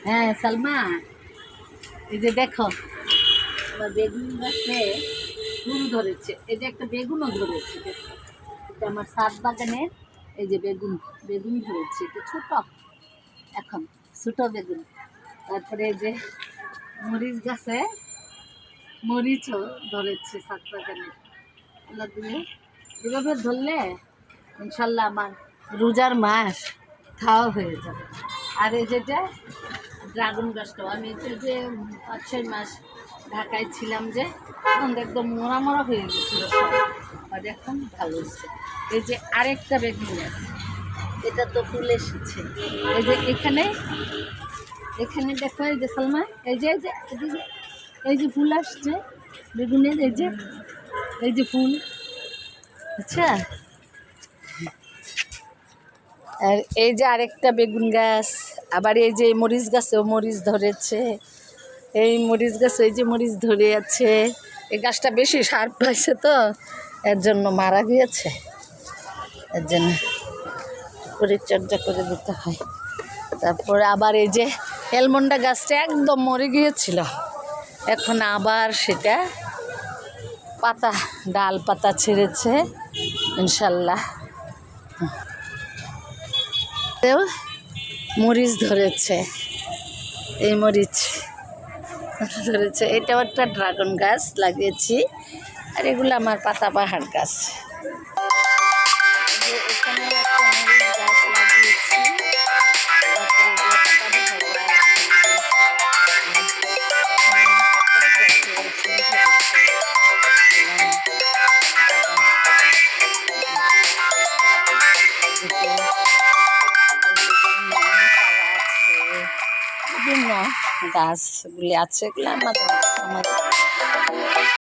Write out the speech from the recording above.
হ্যাঁ সালমা, এই যে দেখো আমার বেগুন গাছে ফুল ধরেছে। এই যে একটা বেগুনও ধরেছে, দেখো এটা আমার ছাদ বাগানের। এই যে বেগুন, বেগুন ধরেছে, এটা ছোট, এখন ছোট বেগুন। তারপরে এই যে মরিচ গাছে মরিচও ধরেছে ছাদ বাগানে। আল্লাহ দিলে এভাবে ধরলে ইনশাল্লাহ আমার রোজার মাস খাওয়া হয়ে যাবে। আর এই যেটা ড্রাগন গাছটাও আমি যে 5-6 মাস ঢাকায় ছিলাম, যে তখন একদম মরা মরা হয়ে গেছিলো সব, আর এখন ভালো হচ্ছে। এই যে আরেকটা বেগুন গাছ, এটা তো ফুল এসেছে। এই যে এখানে এখানে দেখো, এই যে সালমা, এই যে এই যে ফুল আসছে বেগুনের, এই যে ফুল, আচ্ছা। আর এই যে আরেকটা বেগুন গাছ, আবার এই যে মরিচ গাছেও মরিচ ধরেছে। এই মরিচ গাছে এই যে মরিচ ধরে আছে। এই গাছটা বেশি সার পাইছে তো, এর জন্য মারা গিয়েছে, এর জন্য পরিচর্যা করে দিতে হয়। তারপরে আবার এই যে এলমন্ডা গাছটা একদম মরে গিয়েছিল, এখন আবার সেটা পাতা, ডাল পাতা ছেড়েছে ইনশাল্লাহ। মরিচ ধরেছে, এই মরিচ ধরেছে। এটাও একটা ড্রাগন গাছ লাগিয়েছি, আর এগুলো আমার পাতাবাহার গাছ। এখানে একটা মরিচ গাছ লাগিয়েছি, বিভিন্ন গাছগুলি আছে, এগুলো আমাদের সময়